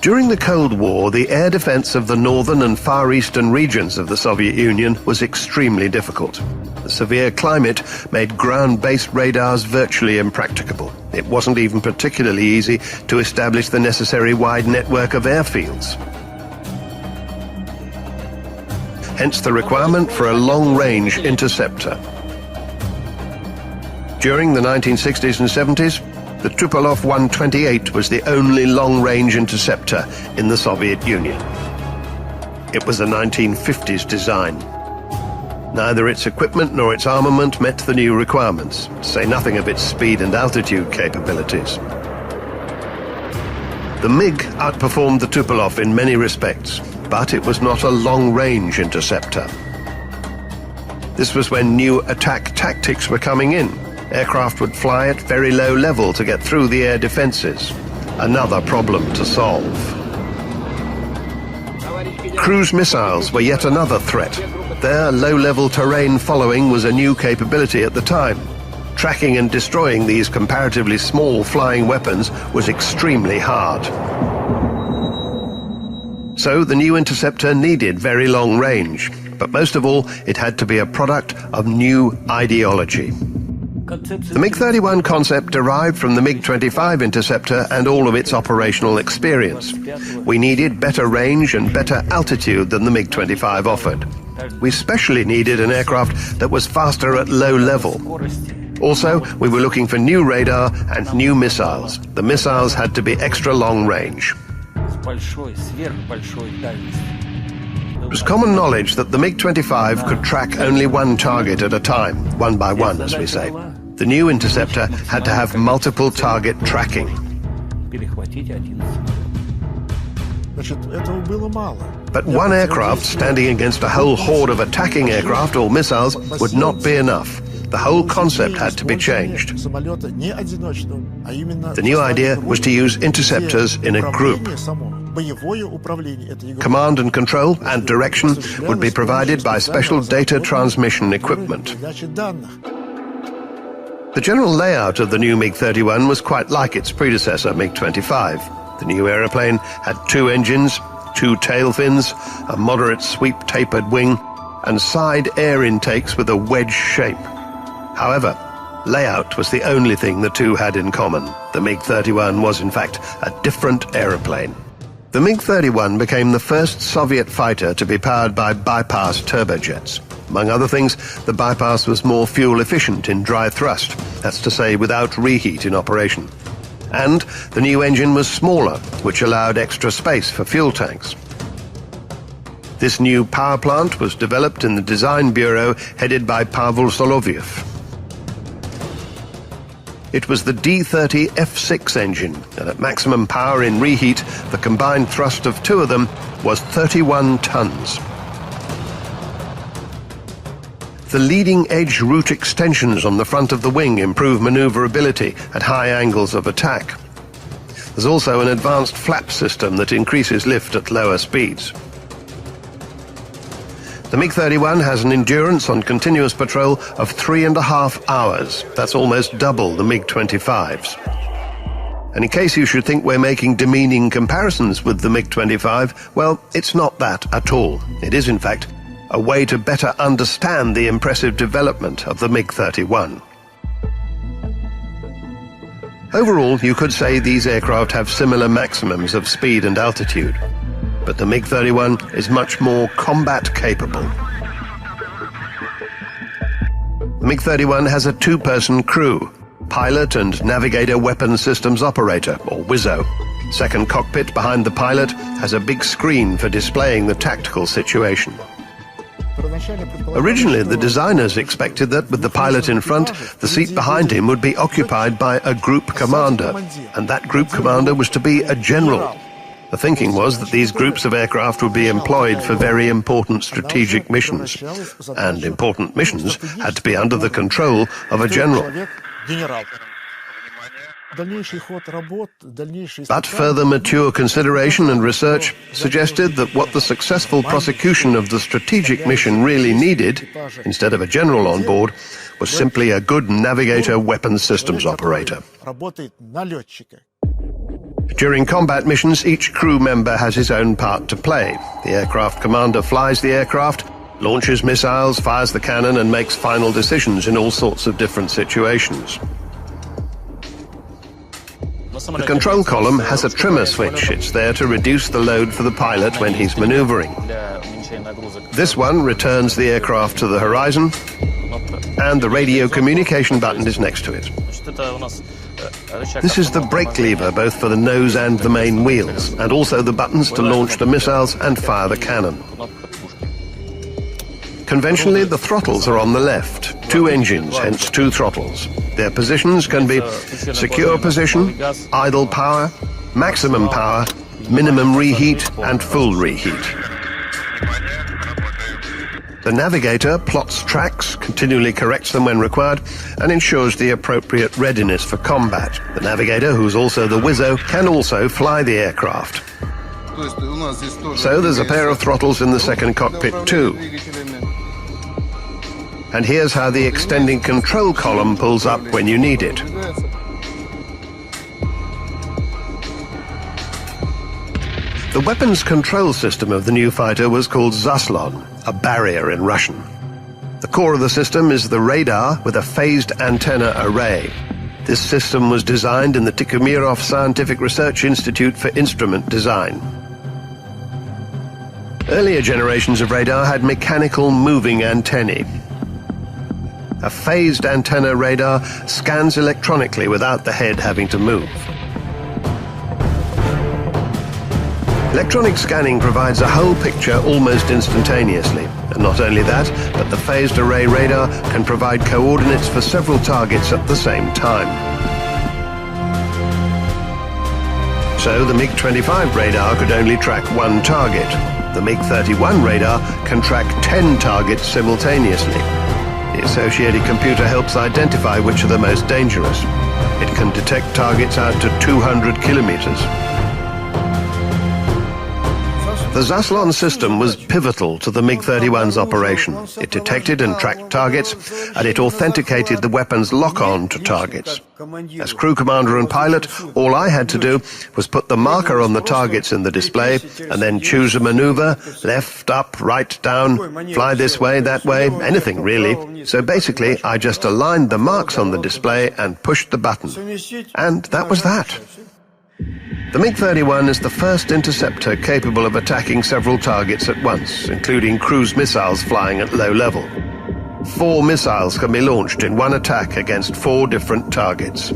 During the Cold War, the air defense of the northern and far eastern regions of the Soviet Union was extremely difficult. The severe climate made ground-based radars virtually impracticable. It wasn't even particularly easy to establish the necessary wide network of airfields. Hence the requirement for a long-range interceptor. During the 1960s and 70s, the Tupolev 128 was the only long-range interceptor in the Soviet Union. It was a 1950s design. Neither its equipment nor its armament met the new requirements, to say nothing of its speed and altitude capabilities. The MiG outperformed the Tupolev in many respects, but it was not a long-range interceptor. This was when new attack tactics were coming in. Aircraft would fly at very low level to get through the air defenses. Another problem to solve. Cruise missiles were yet another threat. Their low-level terrain following was a new capability at the time. Tracking and destroying these comparatively small flying weapons was extremely hard. So the new interceptor needed very long range, but most of all, it had to be a product of new ideology. The MiG-31 concept derived from the MiG-25 interceptor and all of its operational experience. We needed better range and better altitude than the MiG-25 offered. We especially needed an aircraft that was faster at low level. Also, we were looking for new radar and new missiles. The missiles had to be extra long range. It was common knowledge that the MiG-25 could track only one target at a time, one by one, as we say. The new interceptor had to have multiple target tracking. But one aircraft standing against a whole horde of attacking aircraft or missiles would not be enough. The whole concept had to be changed. The new idea was to use interceptors in a group. Command and control and direction would be provided by special data transmission equipment. The general layout of the new MiG-31 was quite like its predecessor, MiG-25. The new aeroplane had 2 engines, 2 tail fins, a moderate sweep tapered wing, and side air intakes with a wedge shape. However, layout was the only thing the two had in common. The MiG-31 was, in fact, a different aeroplane. The MiG-31 became the first Soviet fighter to be powered by bypass turbojets. Among other things, the bypass was more fuel efficient in dry thrust, that's to say without reheat in operation. And the new engine was smaller, which allowed extra space for fuel tanks. This new power plant was developed in the design bureau headed by Pavel Soloviev. It was the D-30 F6 engine, and at maximum power in reheat, the combined thrust of 2 of them was 31 tons. The leading-edge root extensions on the front of the wing improve maneuverability at high angles of attack. There's also an advanced flap system that increases lift at lower speeds. The MiG-31 has an endurance on continuous patrol of 3.5 hours. That's almost double the MiG-25's. And in case you should think we're making demeaning comparisons with the MiG-25, well, it's not that at all. It is, in fact, a way to better understand the impressive development of the MiG-31. Overall, you could say these aircraft have similar maximums of speed and altitude, but the MiG-31 is much more combat capable. The MiG-31 has a 2-person crew, pilot and navigator weapons systems operator, or WISO. Second cockpit behind the pilot has a big screen for displaying the tactical situation. Originally, the designers expected that with the pilot in front, the seat behind him would be occupied by a group commander, and that group commander was to be a general. The thinking was that these groups of aircraft would be employed for very important strategic missions, and important missions had to be under the control of a general. But further mature consideration and research suggested that what the successful prosecution of the strategic mission really needed, instead of a general on board, was simply a good navigator weapons systems operator. During combat missions, each crew member has his own part to play. The aircraft commander flies the aircraft, launches missiles, fires the cannon, and makes final decisions in all sorts of different situations. The control column has a trimmer switch. It's there to reduce the load for the pilot when he's maneuvering. This one returns the aircraft to the horizon, and the radio communication button is next to it. This is the brake lever both for the nose and the main wheels, and also the buttons to launch the missiles and fire the cannon. Conventionally, the throttles are on the left. 2 engines, hence 2 throttles. Their positions can be secure position, idle power, maximum power, minimum reheat, and full reheat. The navigator plots tracks, continually corrects them when required, and ensures the appropriate readiness for combat. The navigator, who's also the wizzo, can also fly the aircraft. So there's a pair of throttles in the second cockpit too. And here's how the extending control column pulls up when you need it. The weapons control system of the new fighter was called Zaslon, a barrier in Russian. The core of the system is the radar with a phased antenna array. This system was designed in the Tikhomirov Scientific Research Institute for Instrument Design. Earlier generations of radar had mechanical moving antennae. A phased antenna radar scans electronically without the head having to move. Electronic scanning provides a whole picture almost instantaneously. And not only that, but the phased array radar can provide coordinates for several targets at the same time. So the MiG-25 radar could only track 1 target. The MiG-31 radar can track 10 targets simultaneously. The associated computer helps identify which are the most dangerous. It can detect targets out to 200 kilometers. The Zaslon system was pivotal to the MiG-31's operation. It detected and tracked targets, and it authenticated the weapon's lock-on to targets. As crew commander and pilot, all I had to do was put the marker on the targets in the display, and then choose a maneuver, left, up, right, down, fly this way, that way, anything really. So basically, I just aligned the marks on the display and pushed the button. And that was that. The MiG-31 is the first interceptor capable of attacking several targets at once, including cruise missiles flying at low level. 4 missiles can be launched in one attack against 4 different targets.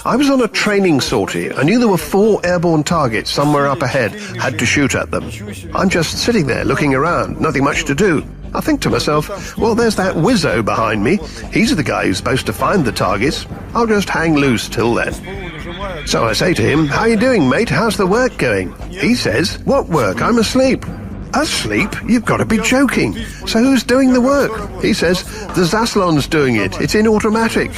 I was on a training sortie. I knew there were 4 airborne targets somewhere up ahead. Had to shoot at them. I'm just sitting there looking around, nothing much to do. I think to myself, well, there's that wizzo behind me. He's the guy who's supposed to find the targets. I'll just hang loose till then. So I say to him, how you doing, mate? How's the work going? He says, what work? I'm asleep. Asleep? You've got to be joking. So who's doing the work? He says, the Zaslon's doing it. It's in automatic.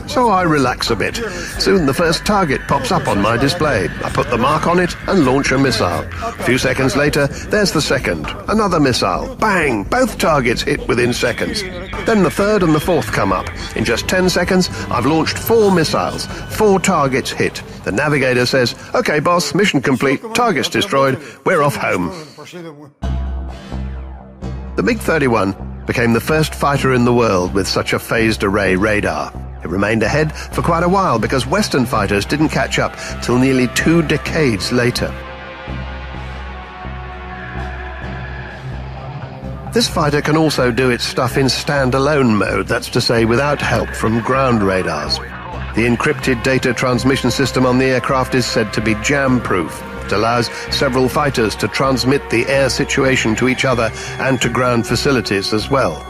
So I relax a bit. Soon the first target pops up on my display. I put the mark on it and launch a missile. A few seconds later, there's the second. Another missile. Bang! Both targets hit within seconds. Then the third and the fourth come up. In just 10 seconds, I've launched 4 missiles. 4 targets hit. The navigator says, okay, boss, mission complete. Targets destroyed. We're off home. The MiG-31 became the first fighter in the world with such a phased array radar. It remained ahead for quite a while because Western fighters didn't catch up till nearly 2 decades later. This fighter can also do its stuff in standalone mode, that's to say without help from ground radars. The encrypted data transmission system on the aircraft is said to be jam-proof. It allows several fighters to transmit the air situation to each other and to ground facilities as well.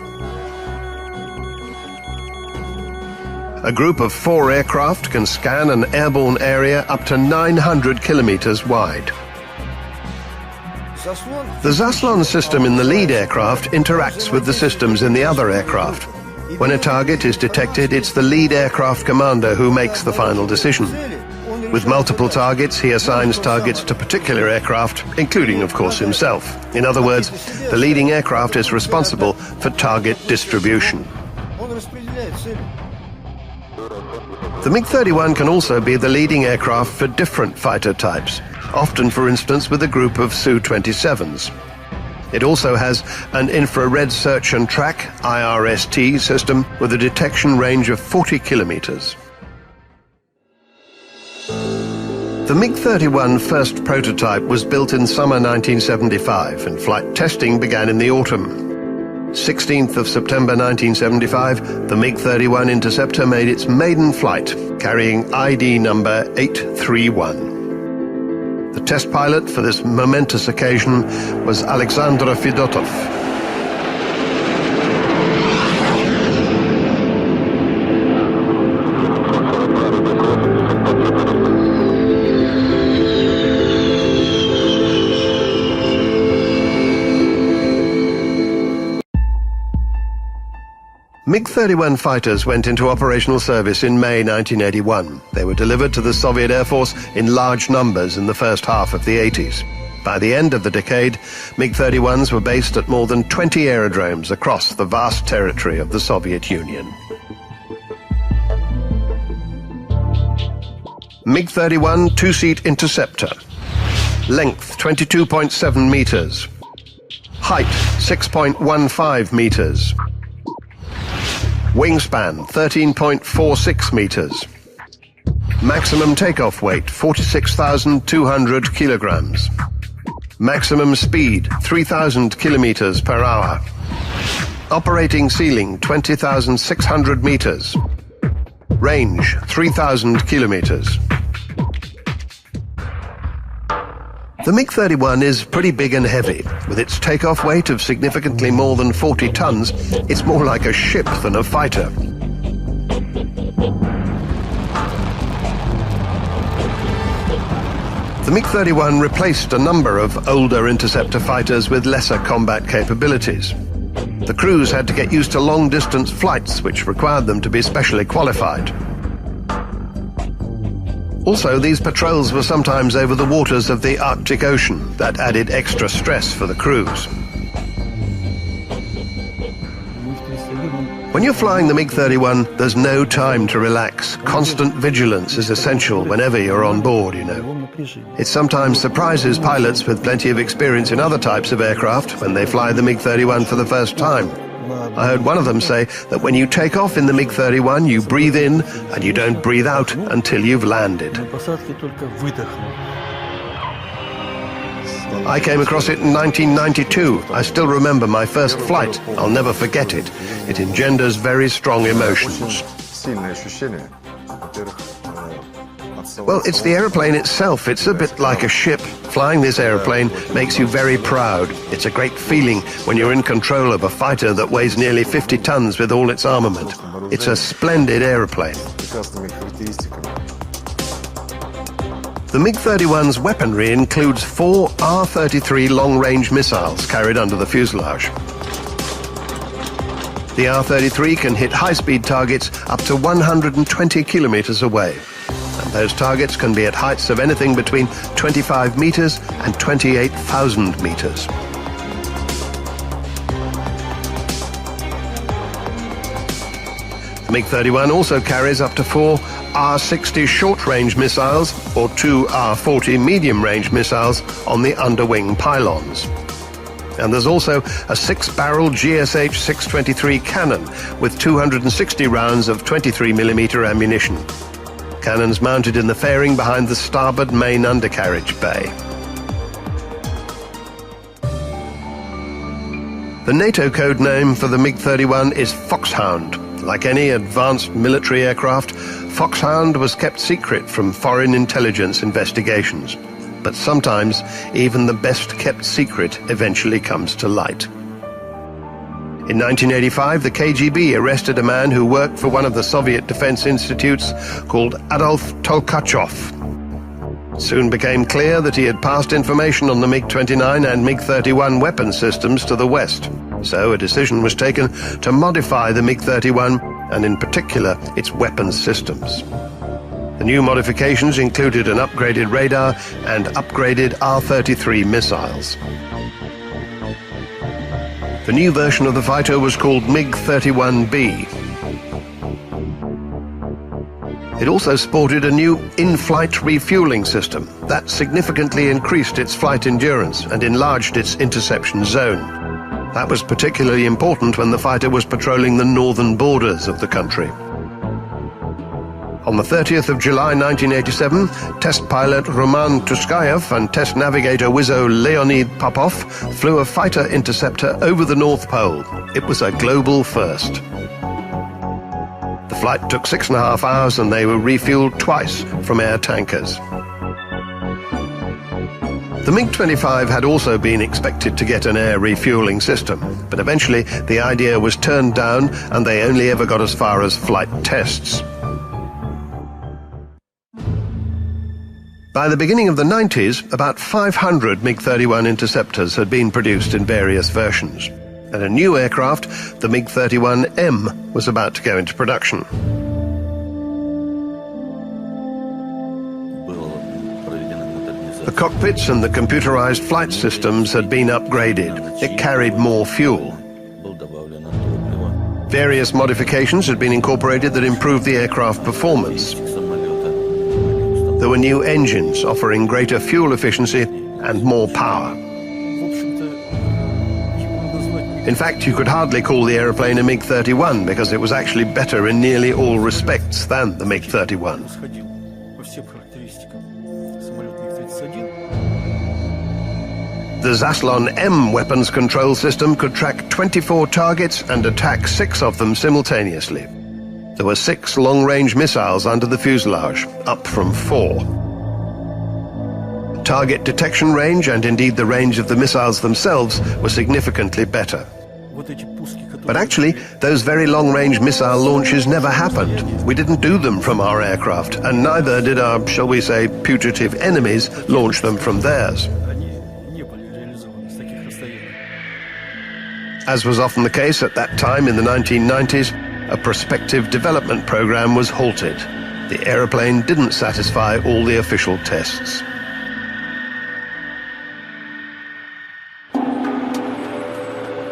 A group of 4 aircraft can scan an airborne area up to 900 kilometers wide. The Zaslon system in the lead aircraft interacts with the systems in the other aircraft. When a target is detected, it's the lead aircraft commander who makes the final decision. With multiple targets, he assigns targets to particular aircraft, including, of course, himself. In other words, the leading aircraft is responsible for target distribution. The MiG-31 can also be the leading aircraft for different fighter types, often, for instance, with a group of Su-27s. It also has an infrared search and track IRST system with a detection range of 40 kilometers. The MiG-31 first prototype was built in summer 1975, and flight testing began in the autumn. 16th of September 1975, the MiG-31 interceptor made its maiden flight, carrying ID number 831. The test pilot for this momentous occasion was Alexander Fedotov. MiG-31 fighters went into operational service in May 1981. They were delivered to the Soviet Air Force in large numbers in the first half of the 80s. By the end of the decade, MiG-31s were based at more than 20 aerodromes across the vast territory of the Soviet Union. MiG-31 two-seat interceptor. Length 22.7 meters. Height 6.15 meters. Wingspan 13.46 meters. Maximum takeoff weight 46,200 kilograms. Maximum speed 3,000 kilometers per hour. Operating ceiling 20,600 meters. Range 3,000 kilometers. The MiG-31 is pretty big and heavy. With its takeoff weight of significantly more than 40 tons, it's more like a ship than a fighter. The MiG-31 replaced a number of older interceptor fighters with lesser combat capabilities. The crews had to get used to long-distance flights, which required them to be specially qualified. Also, these patrols were sometimes over the waters of the Arctic Ocean. That added extra stress for the crews. When you're flying the MiG-31, there's no time to relax. Constant vigilance is essential whenever you're on board, you know. It sometimes surprises pilots with plenty of experience in other types of aircraft when they fly the MiG-31 for the first time. I heard one of them say that when you take off in the MiG-31, you breathe in and you don't breathe out until you've landed. I came across it in 1992. I still remember my first flight. I'll never forget it. It engenders very strong emotions. Well, it's the aeroplane itself. It's a bit like a ship. Flying this aeroplane makes you very proud. It's a great feeling when you're in control of a fighter that weighs nearly 50 tons with all its armament. It's a splendid aeroplane. The MiG-31's weaponry includes 4 R-33 long-range missiles carried under the fuselage. The R-33 can hit high-speed targets up to 120 kilometers away. And those targets can be at heights of anything between 25 meters and 28,000 meters. The MiG-31 also carries up to 4 R-60 short-range missiles or 2 R-40 medium-range missiles on the underwing pylons. And there's also a 6-barrel GSH-623 cannon with 260 rounds of 23mm ammunition. Cannons mounted in the fairing behind the starboard main undercarriage bay. The NATO code name for the MiG-31 is Foxhound. Like any advanced military aircraft, Foxhound was kept secret from foreign intelligence investigations. But sometimes, even the best-kept secret eventually comes to light. In 1985, the KGB arrested a man who worked for one of the Soviet defense institutes called Adolf Tolkachov. It soon became clear that he had passed information on the MiG-29 and MiG-31 weapon systems to the West. So a decision was taken to modify the MiG-31, and in particular, its weapons systems. The new modifications included an upgraded radar and upgraded R-33 missiles. The new version of the fighter was called MiG-31B. It also sported a new in-flight refueling system that significantly increased its flight endurance and enlarged its interception zone. That was particularly important when the fighter was patrolling the northern borders of the country. On the 30th of July 1987, test pilot Roman Tuskayev and test navigator Wizzo Leonid Popov flew a fighter interceptor over the North Pole. It was a global first. The flight took 6.5 hours and they were refueled twice from air tankers. The MiG-25 had also been expected to get an air refueling system, but eventually the idea was turned down and they only ever got as far as flight tests. By the beginning of the 90s, about 500 MiG-31 interceptors had been produced in various versions. And a new aircraft, the MiG-31M, was about to go into production. The cockpits and the computerized flight systems had been upgraded. It carried more fuel. Various modifications had been incorporated that improved the aircraft performance. There were new engines offering greater fuel efficiency and more power. In fact, you could hardly call the aeroplane a MiG-31 because it was actually better in nearly all respects than the MiG-31. The Zaslon M weapons control system could track 24 targets and attack 6 of them simultaneously. There were 6 long-range missiles under the fuselage, up from 4. Target detection range and indeed the range of the missiles themselves were significantly better. But actually, those very long-range missile launches never happened. We didn't do them from our aircraft, and neither did our, shall we say, putative enemies launch them from theirs. As was often the case at that time in the 1990s, a prospective development program was halted. The aeroplane didn't satisfy all the official tests.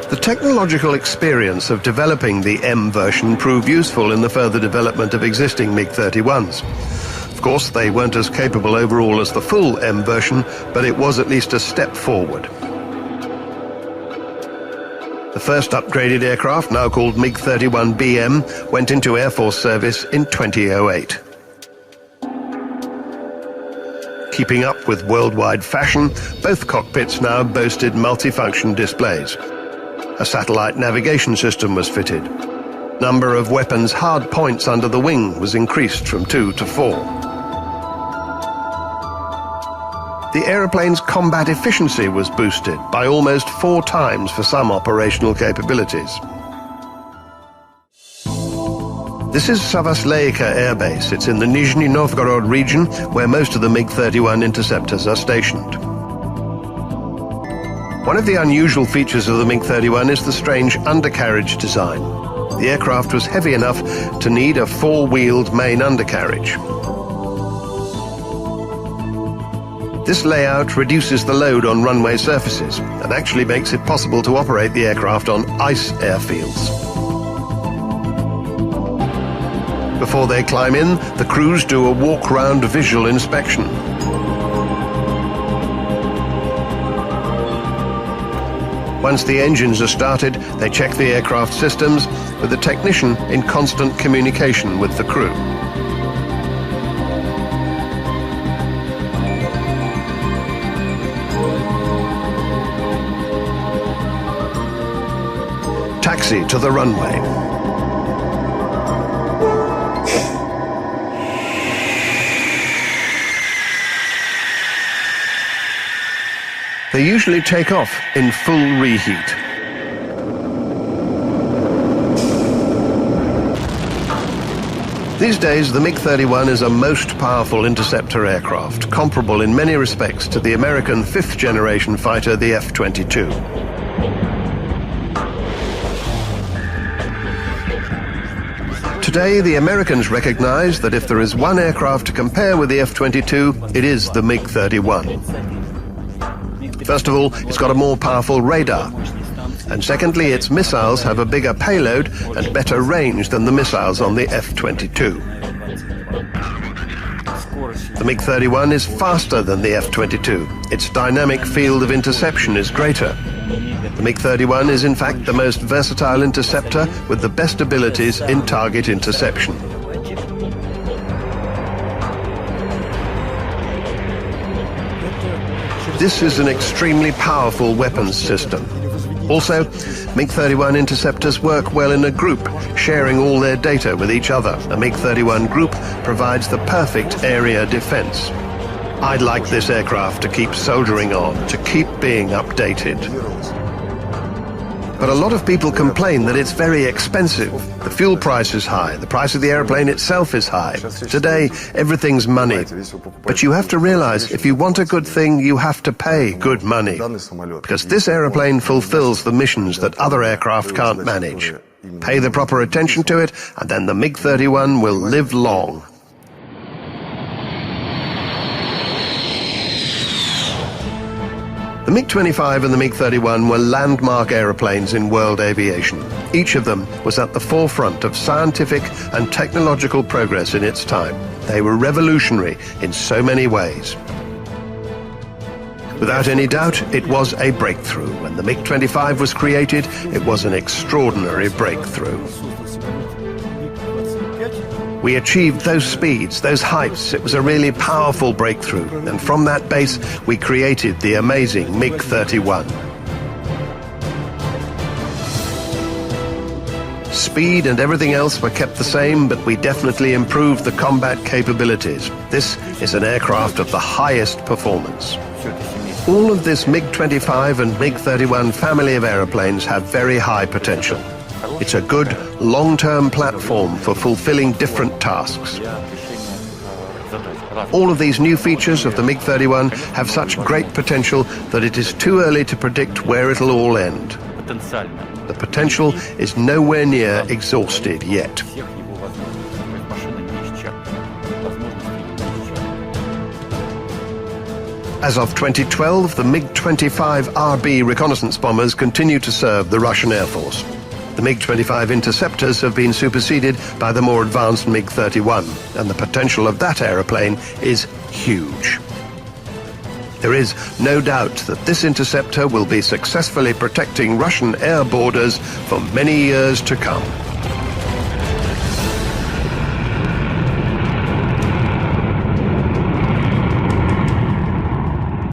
The technological experience of developing the M version proved useful in the further development of existing MiG-31s. Of course, they weren't as capable overall as the full M version, but it was at least a step forward. The first upgraded aircraft, now called MiG-31BM, went into Air Force service in 2008. Keeping up with worldwide fashion, both cockpits now boasted multifunction displays. A satellite navigation system was fitted. Number of weapons hard points under the wing was increased from 2 to 4. The aeroplane's combat efficiency was boosted by almost 4 times for some operational capabilities. This is Savasleika Air Base. It's in the Nizhny Novgorod region where most of the MiG-31 interceptors are stationed. One of the unusual features of the MiG-31 is the strange undercarriage design. The aircraft was heavy enough to need a 4-wheeled main undercarriage. This layout reduces the load on runway surfaces and actually makes it possible to operate the aircraft on ice airfields. Before they climb in, the crews do a walk-round visual inspection. Once the engines are started, they check the aircraft systems with the technician in constant communication with the crew. Taxi to the runway. They usually take off in full reheat. These days, the MiG-31 is a most powerful interceptor aircraft, comparable in many respects to the American 5th-generation fighter, the F-22. Today, the Americans recognize that if there is one aircraft to compare with the F-22, it is the MiG-31. First of all, it's got a more powerful radar. And secondly, its missiles have a bigger payload and better range than the missiles on the F-22. The MiG-31 is faster than the F-22. Its dynamic field of interception is greater. The MiG-31 is in fact the most versatile interceptor with the best abilities in target interception. This is an extremely powerful weapons system. Also, MiG-31 interceptors work well in a group, sharing all their data with each other. A MiG-31 group provides the perfect area defense. I'd like this aircraft to keep soldiering on, to keep being updated. But a lot of people complain that it's very expensive. The fuel price is high, the price of the airplane itself is high. Today, everything's money. But you have to realize, if you want a good thing, you have to pay good money. Because this airplane fulfills the missions that other aircraft can't manage. Pay the proper attention to it, and then the MiG-31 will live long. The MiG-25 and the MiG-31 were landmark aeroplanes in world aviation. Each of them was at the forefront of scientific and technological progress in its time. They were revolutionary in so many ways. Without any doubt, it was a breakthrough. When the MiG-25 was created, it was an extraordinary breakthrough. We achieved those speeds, those heights. It was a really powerful breakthrough. And from that base, we created the amazing MiG-31. Speed and everything else were kept the same, but we definitely improved the combat capabilities. This is an aircraft of the highest performance. All of this MiG-25 and MiG-31 family of aeroplanes have very high potential. It's a good, long-term platform for fulfilling different tasks. All of these new features of the MiG-31 have such great potential that it is too early to predict where it'll all end. The potential is nowhere near exhausted yet. As of 2012, the MiG-25RB reconnaissance bombers continue to serve the Russian Air Force. The MiG-25 interceptors have been superseded by the more advanced MiG-31, and the potential of that aeroplane is huge. There is no doubt that this interceptor will be successfully protecting Russian air borders for many years to come.